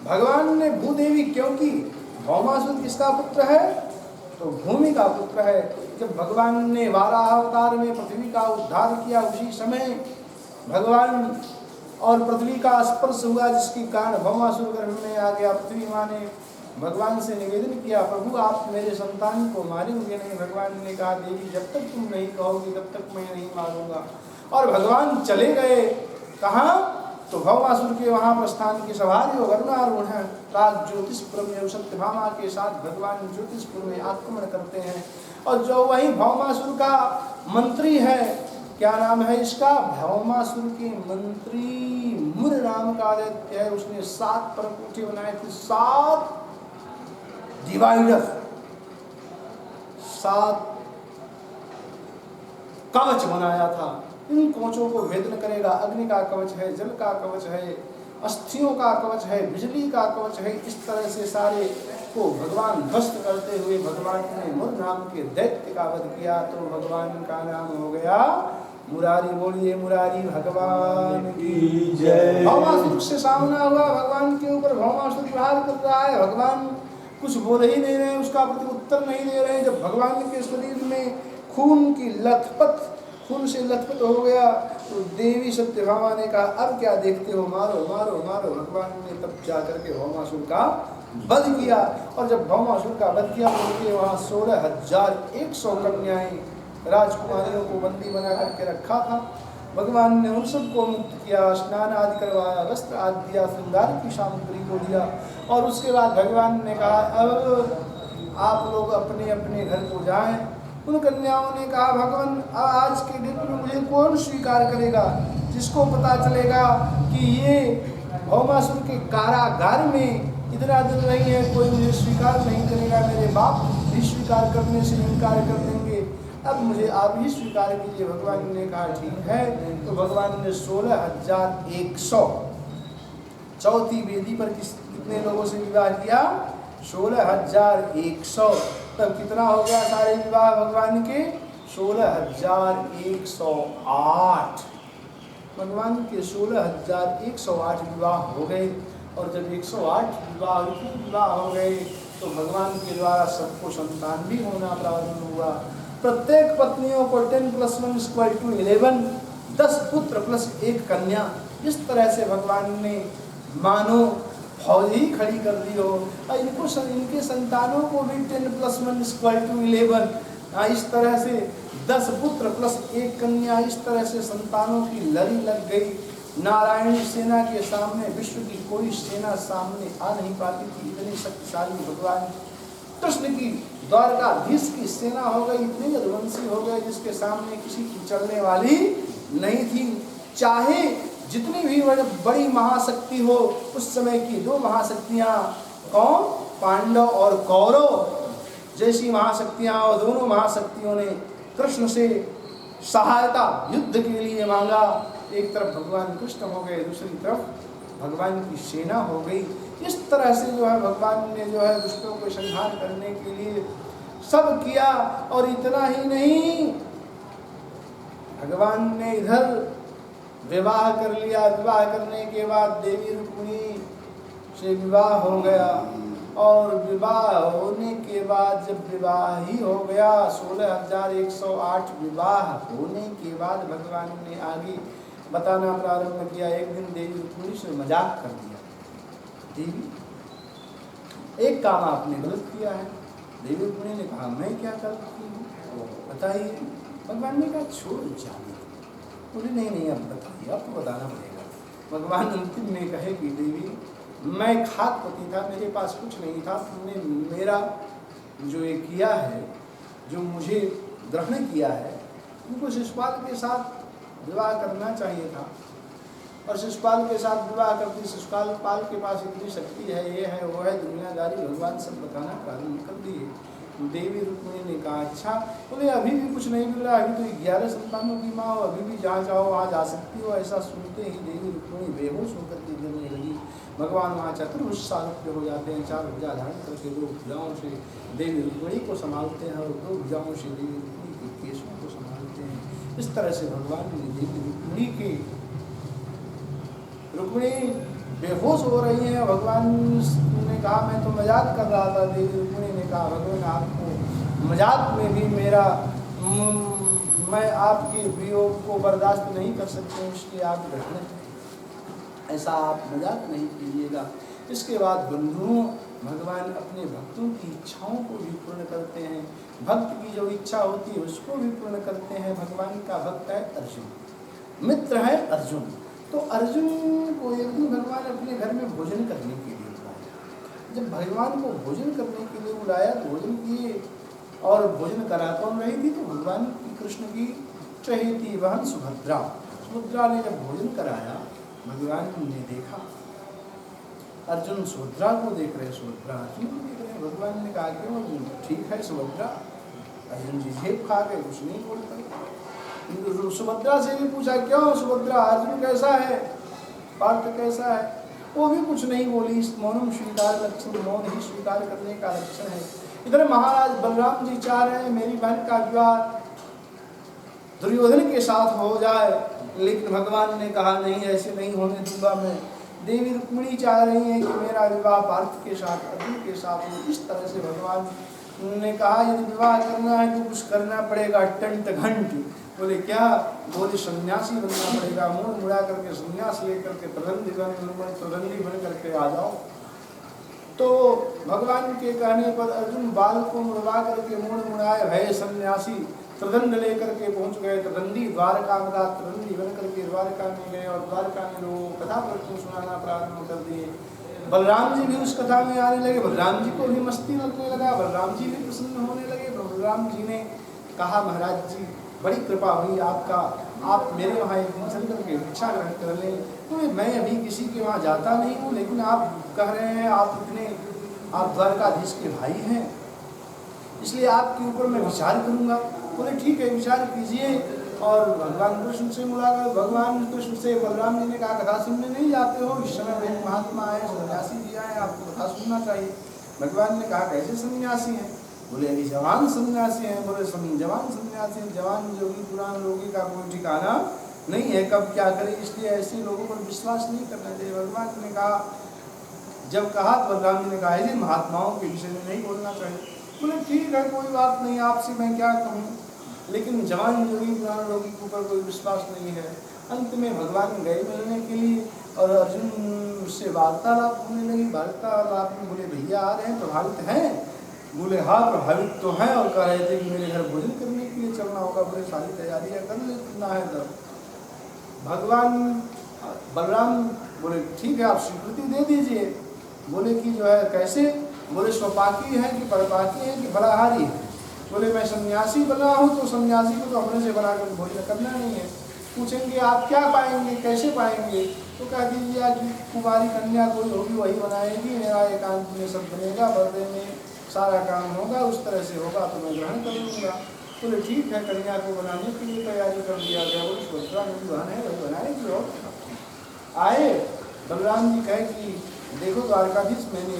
[SPEAKER 1] भगवान ने भूदेवी, क्योंकि भौमासुर किसका पुत्र है? तो भूमि का पुत्र है। जब भगवान ने वाराह अवतार में पृथ्वी का उद्धार किया उसी समय भगवान और पृथ्वी का स्पर्श हुआ जिसके कारण भौमासुर गर्भ में आ गया। पृथ्वी माँ ने भगवान से निवेदन किया प्रभु आप मेरे संतान को मारेंगे नहीं। भगवान ने कहा देवी जब तक तुम नहीं कहोगे तब तक मैं नहीं मारूंगा। और भगवान चले गए कहाँ? तो भौमासुर के वहाँ प्रस्थान की सवारी वरुणारूढ़ है प्राग ज्योतिषपुर में सत्यभामा के साथ भगवान ज्योतिषपुर में आक्रमण करते हैं। और जो वही भौमासुर का मंत्री है, क्या नाम है इसका? भौमासुर के मंत्री मुर नाम का दैत्य है। उसने 7 परकोटे बनाए थे, 7 डिवाइडर, 7 कवच बनाया था। इन कवचों को भेदन करेगा। अग्नि का कवच है, जल का कवच है, अस्थियों का कवच है, बिजली का कवच है। इस तरह से सारे को भगवान ध्वस्त करते हुए भगवान ने मुर नाम के दैत्य का वध किया। तो भगवान का नाम हो गया मुरारी। बोलिए मुरारी भगवान की जय। भौमासुर से सामना हुआ भगवान के ऊपर। भौमासुर प्रहार कर रहा है, भगवान कुछ बोल ही नहीं रहे, उसका प्रति उत्तर नहीं दे रहे। जब भगवान के शरीर में खून की लथपथ, खून से लथपथ हो गया तो देवी सत्यभामा ने कहा अब क्या देखते हो, मारो मारो मारो। भगवान ने तब जा करके भौमासुर का वध किया। और जब भौमासुर का वध किया तो उनके वहाँ 16,100 कन्याएं राजकुमारियों को बंदी बना करके रखा था। भगवान ने उन सबको मुक्त किया, स्नान आदि करवाया, वस्त्र आदि दिया, श्रृंगार की सामग्री को दिया। और उसके बाद भगवान ने कहा अब आप लोग अपने अपने घर को जाएं। उन कन्याओं ने कहा भगवान आज के दिन में मुझे कौन स्वीकार करेगा? जिसको पता चलेगा कि ये भौमासुर के कारागार में इतना दिन नहीं है, कोई मुझे स्वीकार नहीं करेगा। मेरे बाप भी स्वीकार करने से इनकार कर देंगे, अब मुझे आप ही स्वीकार कीजिए। भगवान ने कहा ठीक है। तो भगवान ने 16,100 चौथी वेदी पर कितने लोगों से विवाह किया? 16,100। तब कितना हो गया सारे विवाह भगवान के? 16,108। भगवान के 16,108 विवाह हो गए। और जब 108 विवाह हो गए तो भगवान के द्वारा सबको संतान भी होना प्रारंभ हुआ। प्रत्येक पत्नियों को 10 + 1 = 11, 10 पुत्र प्लस 1 कन्या। इस तरह से भगवान ने मानो फौज ही खड़ी कर दी हो। और इनके संतानों को भी 10 + 1 = 11। इस तरह से 10 पुत्र प्लस 1 कन्या, इस तरह से संतानों की लड़ी लग गई। नारायणी सेना के सामने विश्व की कोई सेना सामने आ नहीं पाती थी। इतनी शक्तिशाली भगवान कृष्ण की द्वारकाधीश की सेना हो गई, इतनी यदुवंशी हो गए जिसके सामने किसी की चलने वाली नहीं थी। चाहे जितनी भी बड़ी महाशक्ति हो, उस समय की 2 महाशक्तियाँ कौन? पांडव और कौरव जैसी महाशक्तियाँ। और दोनों महाशक्तियों ने कृष्ण से सहायता युद्ध के लिए मांगा। एक तरफ भगवान कृष्ण हो गए, दूसरी तरफ भगवान की सेना हो गई। इस तरह से जो है भगवान ने जो है दुष्टों को संहार करने के लिए सब किया। और इतना ही नहीं, भगवान ने इधर विवाह कर लिया। विवाह करने के बाद देवी रुक्मिणी से विवाह हो गया। और विवाह होने के बाद जब विवाह ही हो गया, 16,108 विवाह होने के बाद भगवान ने आगे बताना प्रारंभ किया। एक दिन देवी रुक्मिणी से मजाक कर दिया, देवी एक काम आपने गलत किया है। देवी रुक्मिणी ने कहा मैं क्या गलत की हूँ बताइए। भगवान ने कहा छोड़ जाने। बोले नहीं अब बताइए, अब तो बताना पड़ेगा। भगवान अंतिम में कहे कि देवी मैं खाकपति था, मेरे पास कुछ नहीं था, तुमने मेरा जो ये किया है, जो मुझे ग्रहण किया है, तुमको शिशुपाल के साथ विवाह करना चाहिए था। और शिशुपाल के साथ विवाह करती, शिशुपाल के पास इतनी शक्ति है, ये है वो है, दुनियादारी भगवान सब बताना प्रारंभ कर दिए। देवी रुक्मिणी ने कहा अच्छा, बोले अभी भी कुछ नहीं मिल रहा, अभी तो 11 संतानों की माँ हो, अभी भी जहाँ चाहो वहाँ जा सकती हो। ऐसा सुनते ही देवी रुक्मिणी बेहोश होकर के गिरने लगी। भगवान वहाँ चतुर्भुज सारूप्य हो जाते हैं, 4 भुजा धारण करके 2 भुजाओं से देवी रुक्मिणी को संभालते हैं और 2 भुजाओं से देवी रुक्मिणी के केशों को संभालते हैं। इस तरह से भगवान ने देवी रुक्मिणी के रुक्मिणी बेहोश हो रही हैं। भगवान ने कहा मैं तो मजाक कर रहा था। देवी रुक्मिणी ने कहा भगवान आपको मजाक में भी मेरा मैं आपके वियोग को बर्दाश्त नहीं कर सकती हूँ, इसलिए आप ग्रहण, ऐसा आप मजाक नहीं कीजिएगा। इसके बाद बंधुओं भगवान अपने भक्तों की इच्छाओं को भी पूर्ण करते हैं। भक्त की जो इच्छा होती है उसको भी पूर्ण करते हैं। भगवान का भक्त है अर्जुन, मित्र है अर्जुन। तो अर्जुन को एक दिन भगवान अपने घर में भोजन करने के लिए बुलाया। जब भगवान को भोजन करने के लिए बुलाया तो भोजन किए, और भोजन करा कौन रही थी, तो भगवान की कृष्ण की चहेती बहन सुभद्रा। सुभद्रा ने जब भोजन कराया, भगवान ने देखा अर्जुन सुभद्रा को देख रहे, सुभद्रा अर्जुन को देख रहे। भगवान ने कहा क्यों अर्जुन, ठीक है सुभद्रा। अर्जुन जी झेप खा गए, कुछ नहीं बोल पाए। सुभद्रा से भी पूछा क्यों सुभद्रा, अर्जुन कैसा है, पार्थ कैसा है, वो भी कुछ नहीं बोली। मौनम स्वीकार लक्षण, मौन ही स्वीकार करने का लक्षण है। इधर महाराज बलराम जी चाह रहे हैं मेरी बहन का विवाह दुर्योधन के साथ हो जाए, लेकिन भगवान ने कहा नहीं, ऐसे नहीं होने दूंगा मैं। देवी रुक्मिणी चाह रही है कि मेरा विवाह पार्थ के साथ, अर्जुन के साथ हो। इस तरह से भगवान ने कहा यदि विवाह करना है तो कुछ करना पड़ेगा टंट घंट। बोले क्या, बोले सन्यासी बनना पड़ेगा, मुड़ मुड़ा करके सन्यास लेकर के प्रबंधी बन करके आ जाओ। तो भगवान के कहने पर अर्जुन बाल को मुड़वा करके मुड़ मुड़ाए भय सन्यासी त्रिदंड लेकर के पहुंच गए। त्रिदंडी द्वारका में, त्रिदंडी बन करके द्वारका में गए और द्वारका में लोगों को कथा प्रवचन सुनाना प्रारंभ कर दिए। बलराम जी भी उस कथा में आने लगे, बलराम जी को भी मस्ती लगने लगा, बलराम जी भी प्रसन्न होने लगे। बलराम जी ने कहा महाराज जी बड़ी कृपा हुई आपका, आप मेरे वहाँ एक दिन चल करके भिक्षा ग्रहण कर लें। तो मैं अभी किसी के वहाँ जाता नहीं हूँ, लेकिन आप कह रहे हैं आप द्वारकाधीश के भाई हैं, इसलिए आपके ऊपर मैं विचार करूँगा। बोले ठीक है विचार कीजिए। और भगवान कृष्ण से मुलाकात, भगवान कृष्ण से बलराम जी ने कहा कथा सुनने नहीं जाते हो, इस समय वे महात्मा आए, सन्यासी जी आए, आपको कथा सुनना चाहिए। भगवान ने कहा कैसे सन्यासी हैं, बोले अभी जवान सन्यासी हैं। बोले जवान सन्यासी, जवान योगी पुराण योगी का कोई ठिकाना नहीं है, कब क्या करे, इसलिए ऐसे लोगों पर विश्वास नहीं करना चाहिए। भगवान ने कहा, जब कहा तो बलराम जी ने कहा ऐसे महात्माओं के विषय में नहीं बोलना चाहिए। बोले ठीक है कोई बात नहीं, आपसे मैं क्या कहूँ, लेकिन जवान योगी पुराण योगी के ऊपर कोई विश्वास नहीं है। अंत में भगवान गए मिलने के लिए और अर्जुन से वार्तालाप होने लगी। वार्तालाप में बोले भैया आ रहे हैं, प्रभावित हैं? बोले हाँ प्रभावित तो हैं, और कह रहे थे कि मेरे घर भोजन करने के लिए चलना होगा। बोले सारी तैयारियां कर लेना है। तब भगवान बलराम बोले ठीक है आप स्वीकृति दे दीजिए। बोले कि जो है कैसे, बोले स्वपाकी है कि परपाकी है कि फलाहारी है। बोले मैं सन्यासी बना हूँ तो सन्यासी को तो अपने से बनाकर भोजन करना नहीं है। पूछेंगे आप क्या पाएंगे, कैसे पाएंगे, तो कह दीजिए कि कुमारी कन्या कोई होगी वही बनाएगी, मेरा एकांत में सब बनेगा, बर्दे में सारा काम होगा, उस तरह से होगा तो मैं ग्रहण कर लूँगा। बोले ठीक है, कन्या को बनाने के लिए तैयारी कर दिया गया। बोले सुभद्रा मेरी बहन है वही बनाएगी। और आए बलराम जी कहे कि देखो द्वारकाधीश मैंने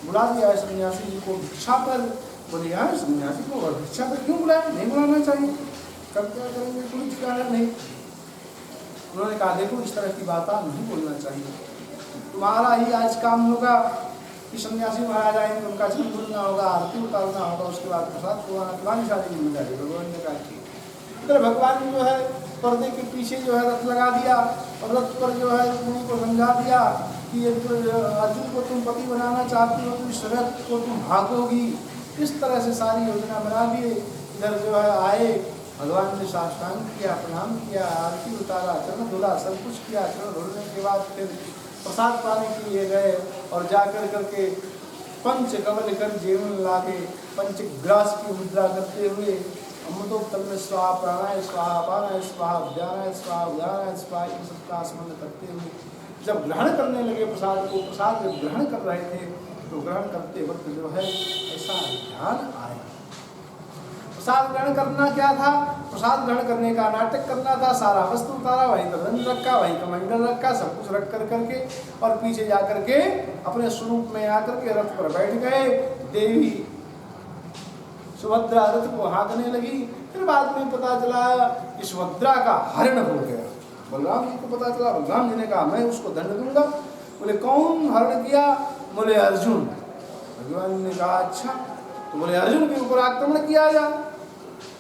[SPEAKER 1] बुला दिया है सन्यासी जी को भिक्षा पर। बोले यार सन्यासी को और भिक्षा पर क्यों बुलाया, नहीं बुलाना चाहिए, कब क्या करेंगे कोई ठिकाना नहीं। उन्होंने कहा देखो इस तरह की बात नहीं बोलना चाहिए, तुम्हारा ही आज काम होगा कि सन्यासी महाराज आएंगे, उनका चरण बोलना होगा, आरती उतारना होगा, उसके बाद प्रसाद खुआना, तुम्हारी सारी जिम्मेदारी। भगवान ने कहा ठीक। इधर भगवान जो है पर्दे के पीछे जो है रथ लगा दिया और रथ पर जो है उन्हीं को समझा दिया कि ये अर्जुन को तुम पति बनाना चाहती हो तो इस रथ को तुम भागोगी। इस तरह से सारी योजना बना दिए। इधर जो है आए, भगवान ने साष्टांग किया, प्रणाम किया, आरती उतारा, चरण धुला, सब कुछ किया। चरण धुलने के बाद फिर प्रसाद पाने के लिए गए और जाकर करके पंच कमल कर जीवन लागे पंचग्रास की मुद्रा करते हुए अमृतोत्तल में स्वाहा प्राणाय स्वाहा अपानाय स्वाहा व्यानाय स्वाहा उदानाय स्वाहा इन सबका स्मरण करते हुए जब ग्रहण करने लगे प्रसाद को, प्रसाद जब ग्रहण कर रहे थे तो ग्रहण करते वक्त जो है ऐसा ध्यान आया। प्रसाद ग्रहण करना क्या था? प्रसाद ग्रहण करने का नाटक करना था। सारा वस्तु उतारा, वहीं दंड रखा, वहीं कमंडल रखा, सब कुछ रख कर करके और पीछे जाकर के अपने स्वरूप में आकर के रथ पर बैठ गए। देवी सुभद्रा रथ को हाँकने लगी। फिर बाद में पता चला कि सुभद्रा का हरण हो गया। बलराम जी को पता चला, बलराम जी ने कहा मैं उसको दंड दूंगा। बोले कौन हरण किया? बोले अर्जुन। भगवान ने कहा अच्छा, तो बोले अर्जुन के ऊपर आक्रमण किया जाए।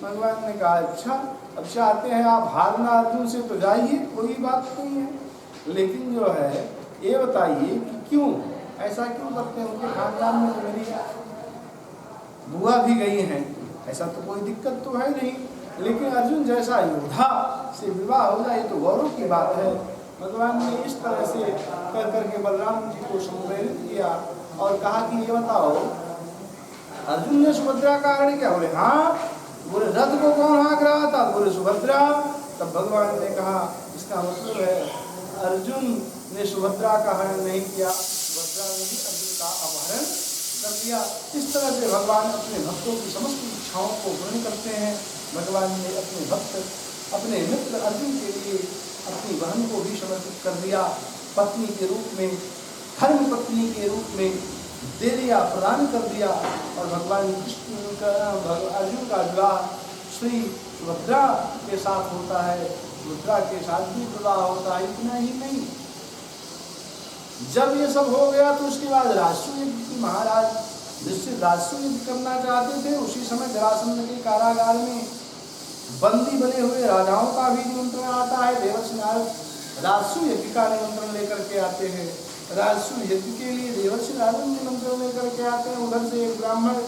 [SPEAKER 1] भगवान ने कहा अच्छा, अब चाहते हैं आप हारना अर्जुन से तो जाइए, कोई बात नहीं है, लेकिन जो है ये बताइए कि क्यों ऐसा क्यों करते हैं? उनके खानदान में तो मेरी बुआ भी गई हैं, ऐसा तो कोई दिक्कत तो है नहीं, लेकिन अर्जुन जैसा योद्धा से विवाह हो जाए तो गौरव की बात है। भगवान ने इस तरह से कर करके बलराम जी को संप्रेरित किया और कहा कि ये बताओ अर्जुन ने सुभद्रा का हरण किया? बोले हाँ। बोले रथ को कौन हाँक रहा था? बोले सुभद्रा। तब भगवान ने कहा इसका मतलब है अर्जुन ने सुभद्रा का हरण नहीं किया, सुभद्रा ने ही अर्जुन का अपहरण कर लिया। इस तरह से भगवान अपने भक्तों की समस्त इच्छाओं को पूर्ण करते हैं। भगवान ने अपने भक्त अपने मित्र अर्जुन के लिए अपनी बहन को भी समर्पित कर दिया, पत्नी के रूप में, धर्म पत्नी के रूप में दे दिया, प्रदान कर दिया। और भगवान कृष्ण का अर्जुन का विवाह श्री सुभद्रा के साथ होता है, सुभद्रा के साथ भी विवाह होता है। इतना ही नहीं, जब ये सब हो गया तो उसके बाद राजसूय युद्ध की महाराज जिससे राजसूय युद्ध करना चाहते थे, उसी समय जरासंध के कारागार में बंदी बने हुए राजाओं का भी निमंत्रण आता है। देवर्षि नारद राजसूय यज्ञ का निमंत्रण लेकर के आते हैं। राजसूय यज्ञ के लिए देवर्षि नारद निमंत्रण लेकर के आते हैं। उधर से एक ब्राह्मण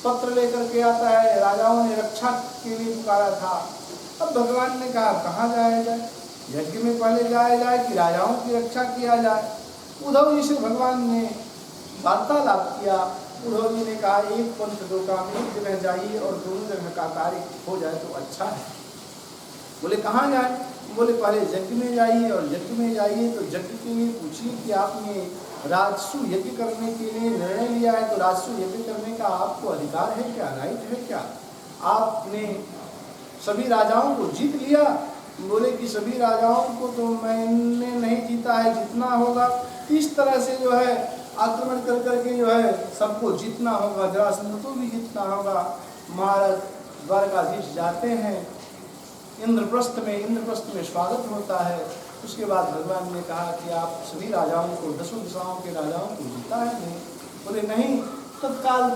[SPEAKER 1] पत्र लेकर के आता है, राजाओं ने रक्षा के लिए पुकारा था। अब भगवान ने कहा कहाँ जाया जाए, यज्ञ में पहले जाया जाए कि राजाओं की रक्षा किया जाए? उद्धव जी से भगवान ने वार्तालाप किया। उद्धव जी ने कहा एक पंथ दो काम, एक जगह जाइए और दोनों जगह का कार्य हो जाए तो अच्छा है। बोले कहाँ जाए? बोले पहले यज्ञ में जाइए, और यज्ञ में जाइए तो यज्ञ के लिए पूछिए कि आपने राजसू यज्ञ करने के लिए निर्णय लिया है तो राजसू यज्ञ करने का आपको अधिकार है क्या, राइट है क्या? आपने सभी राजाओं को जीत लिया? बोले कि सभी राजाओं को तो मैंने नहीं जीता है, जितना होगा इस तरह से जो है आक्रमण कर करके जो है सबको जीतना होगा, जरासंध को भी जीतना होगा। महाराज द्वारकाधीश जाते हैं इंद्रप्रस्थ में स्वागत होता है। उसके बाद भगवान ने कहा कि आप सभी राजाओं को, 10 दिशाओं के राजाओं को जीता है? नहीं। बोले नहीं, तत्काल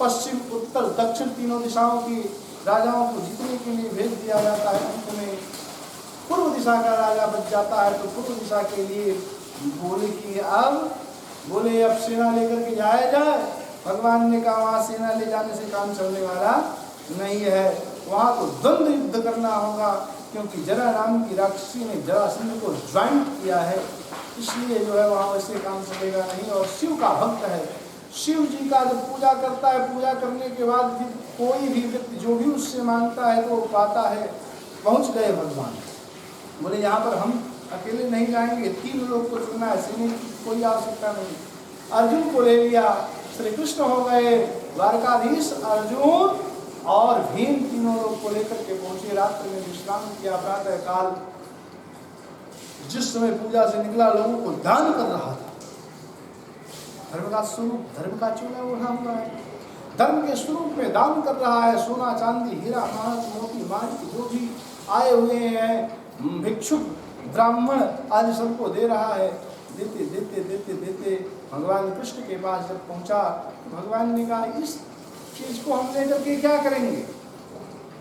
[SPEAKER 1] पश्चिम उत्तर दक्षिण तीनों दिशाओं की राजाओं को जीतने के लिए भेज दिया जाता है। अंत में पूर्व दिशा का राजा बच जाता है, तो पूर्व दिशा के लिए बोले कि अब सेना लेकर के जाया जाए। भगवान ने कहा वहाँ सेना ले जाने से काम चलने वाला नहीं है, वहाँ तो द्वंद्व युद्ध करना होगा, क्योंकि जरा नाम की राक्षसी ने जरासंध को ज्वाइंट किया है, इसलिए जो है वहाँ वैसे काम चलेगा नहीं। और शिव का भक्त है, शिव जी का जब पूजा करता है, पूजा करने के बाद फिर कोई भी व्यक्ति जो भी उससे मांगता है तो वो पाता है। पहुँच गए भगवान, बोले यहाँ पर हम अकेले नहीं जाएंगे, 3 लोग को चुनना है, सेने की कोई आवश्यकता नहीं। अर्जुन को ले लिया, श्री कृष्ण हो गए द्वारकाधीश, अर्जुन और भीम तीनों लोग को लेकर के पहुंचे। रात्रि में विश्राम किया। प्रातः काल जिस समय पूजा से निकला, लोगों को दान कर रहा था। धर्म का स्वरूप, धर्म का चोला ओढ़ा हुआ है, धर्म के स्वरूप में दान कर रहा है। सोना चांदी हीरा मानस मोती माणिक जो भी आए हुए हैं भिक्षुक ब्राह्मण आदि सबको दे रहा है। देते देते देते देते भगवान कृष्ण के पास जब पहुंचा, भगवान ने कहा इस चीज को हम लेकर के क्या करेंगे?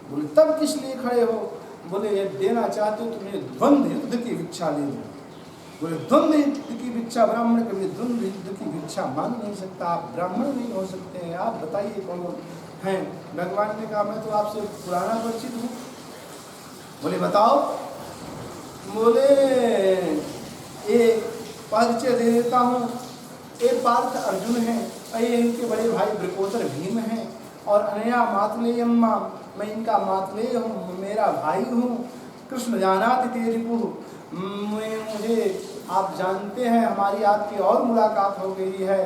[SPEAKER 1] बोले तब किस लिए खड़े हो? बोले ये देना चाहते हो तो मुझे द्वंद्व युद्ध की भिक्षा ले दो। बोले द्वंद्व युद्ध की भिक्षा? ब्राह्मण कभी द्वंद्व युद्ध की भिक्षा मांग नहीं सकता, आप ब्राह्मण नहीं हो सकते हैं, आप बताइए कौन हैं? भगवान ने कहा मैं तो आपसे पुराना परिचित हूँ। बोले बताओ। बोले ये परिचय दे देता हूँ। ये पार्थ अर्जुन हैं, ये इनके बड़े भाई वृकोदर भीम हैं, और अनया मातुलेयम्मा, मैं इनका मातुलेय हूँ, मेरा भाई हूँ। कृष्ण जानाति ते रिपुः, मुझे आप जानते हैं, हमारी आपकी और मुलाकात हो गई है,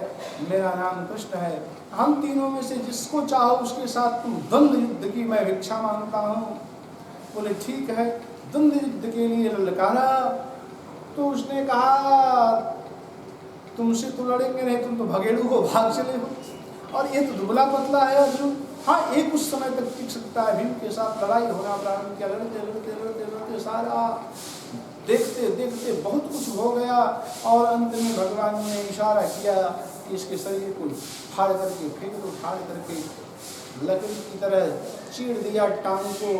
[SPEAKER 1] मेरा नाम कृष्ण है। हम तीनों में से जिसको चाहो उसके साथ तुम द्वंद्व युद्ध की मैं भिक्षा मांगता हूँ। बोले ठीक है। द्वंद्व युद्ध के लिए ललकारा तो उसने कहा तुमसे तो लड़ेंगे नहीं, तुम तो भगेड़ू हो, भाग चले हो, और ये तो दुबला पतला है अर्जुन। हाँ, एक कुछ समय तक टिक सकता है। भीम के साथ लड़ाई होना प्रारंभ किया, लड़ते लड़ते लड़ते लड़ते सारा देखते देखते बहुत कुछ हो गया, और अंत में भगवान ने इशारा किया कि इसके शरीर को फाड़ करके फेंक दो, फाड़ करके लकड़ी की तरह चीड़ दिया टांग को,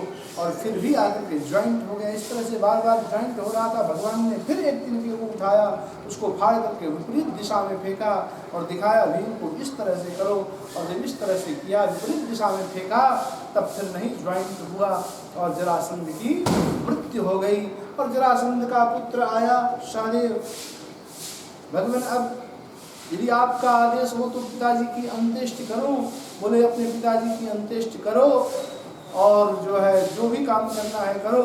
[SPEAKER 1] और फिर भी आकर के ज्वाइंट हो गया। इस तरह से बार बार ज्वाइंट हो रहा था। भगवान ने फिर एक दिन के को उठाया, उसको फाड़ करके विपरीत दिशा में फेंका और दिखाया भीम को इस तरह से करो, और जब इस तरह से किया, विपरीत दिशा में फेंका, तब फिर नहीं ज्वाइंट हुआ और जरासंध की मृत्यु हो गई। और जरासंध का पुत्र आया सहदेव। भगवान अब यदि आपका आदेश हो तो पिताजी की अंत्येष्टि करो। बोले अपने पिताजी की अंत्येष्टि करो, और जो है जो भी काम करना है करो।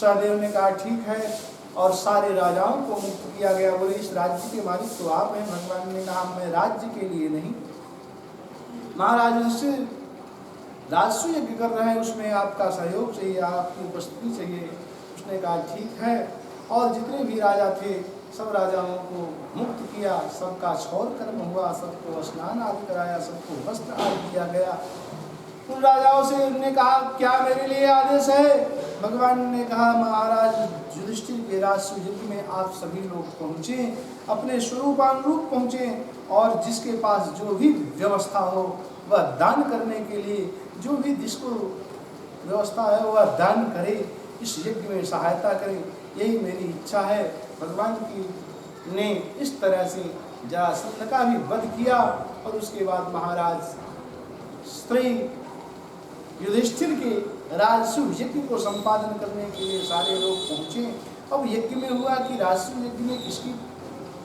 [SPEAKER 1] सहदेव ने कहा ठीक है, और सारे राजाओं को मुक्त किया गया। बोले इस राज्य के मालिक तो आप हैं। भगवान ने कहा मैं राज्य के लिए नहीं, महाराज से राजस्व यज्ञ कर रहे हैं, उसमें आपका सहयोग चाहिए, आपकी उपस्थिति चाहिए। उसने कहा ठीक है, और जितने भी राजा थे सब राजाओं को मुक्त किया, सबका क्षौर कर्म हुआ, सबको स्नान आदि कराया, सबको वस्त्र आदि दिया गया। उन राजाओं से उन्होंने कहा क्या मेरे लिए आदेश है? भगवान ने कहा महाराज युधिष्ठिर के राजस्व युद्ध में आप सभी लोग पहुँचे, अपने स्वरूपानुरूप पहुँचे, और जिसके पास जो भी व्यवस्था हो वह दान करने के लिए, जो भी जिसको व्यवस्था है वह दान करे, इस यज्ञ में सहायता करे, यही मेरी इच्छा है। भगवान की ने इस तरह से जरासंध का भी वध किया, और उसके बाद महाराज स्त्री युधिष्ठिर के राजस्व यज्ञ को संपादन करने के लिए सारे लोग पहुँचे। अब यज्ञ में हुआ कि राजस्व यज्ञ में किसकी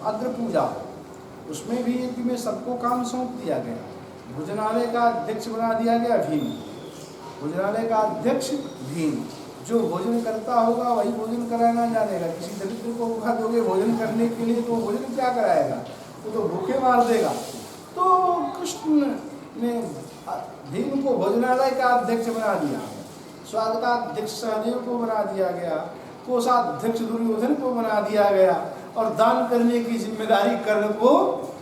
[SPEAKER 1] अग्र पूजा हो, उसमें भी यज्ञ में सबको काम सौंप दिया गया। भोजनालय का अध्यक्ष बना दिया गया भीम, भोजनालय का अध्यक्ष भीम। जो भोजन करता होगा वही भोजन कराना जानेगा। किसी दरिद्र को भूखा दोगे भोजन करने के लिए तो भोजन क्या कराएगा, वो तो भूखे मार देगा। तो कृष्ण ने भीम को भोजनालय का अध्यक्ष बना दिया, स्वागताध्यक्ष सहदेव को बना दिया गया, कोषाध्यक्ष दुर्योधन को बना दिया गया, और दान करने की जिम्मेदारी कर्ण को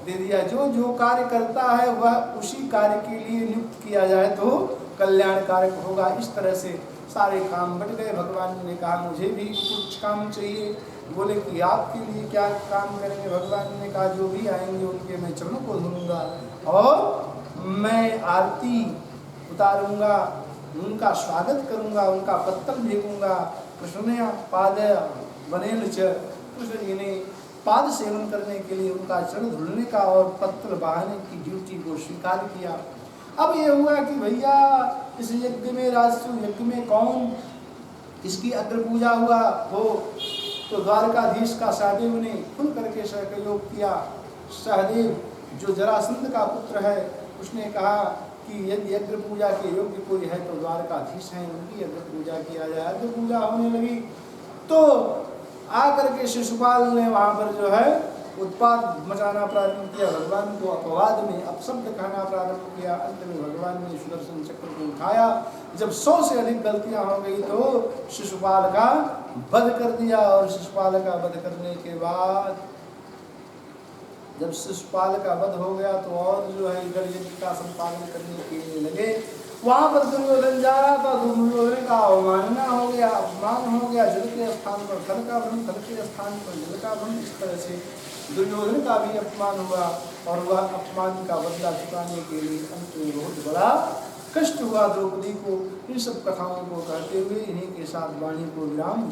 [SPEAKER 1] दे दिया। जो जो कार्य करता है वह उसी कार्य के लिए नियुक्त किया जाए तो कल्याणकारक होगा। इस तरह से सारे काम बट गए। भगवान ने कहा मुझे भी कुछ काम चाहिए। बोले कि आपके लिए क्या काम करेंगे? भगवान ने कहा जो भी आएंगे उनके मैं चरणों को धोऊंगा, और मैं आरती उतारूंगा, उनका स्वागत करूंगा, उनका पत्तल भेजूंगा। कृष्ण ने पाद बनेल च, कृष्ण जी ने पाद सेवन करने के लिए उनका चरण धुलने का और पत्तल बहाने की ड्यूटी को स्वीकार किया। अब ये हुआ कि भैया इस यज्ञ में, राजस्व यज्ञ में कौन इसकी अग्र पूजा हुआ हो, तो द्वारकाधीश का सहदेव ने खुल करके सहयोग किया। सहदेव जो जरासंध का पुत्र है, उसने कहा कि यदि अग्र पूजा के योग्य कोई है तो द्वारकाधीश हैं, उनकी अग्र पूजा किया जाए। अग्र पूजा होने लगी तो आकर के शिशुपाल ने वहाँ पर जो है उत्पाद मचाना प्रारंभ किया, भगवान को अपवाद में अपशब्द कहना प्रारंभ किया। अंत में भगवान ने सुदर्शन चक्र को उठाया। जब 100 से अधिक गलतियां हो गई तो शिशुपाल का वध कर दिया, और शिशुपाल का वध करने के बाद जब शिशुपाल का वध हो गया तो और जो है इधर यज्ञ का संपादन करने के लिए लगे। वहाँ पर दुर्योधन जा रहा था, दुर्योधन का अवमानना हो गया, अपमान हो गया। जल के स्थान पर थल का भ्रम, थल के स्थान पर जल का भ्रम। इस तरह से दुर्योधन का भी अपमान हुआ, और वह अपमान का बदला चुकाने के लिए अंत में बहुत बड़ा कष्ट हुआ द्रौपदी को। इन सब कथाओं को कहते हुए इन्हीं के साथ वाणी को विराम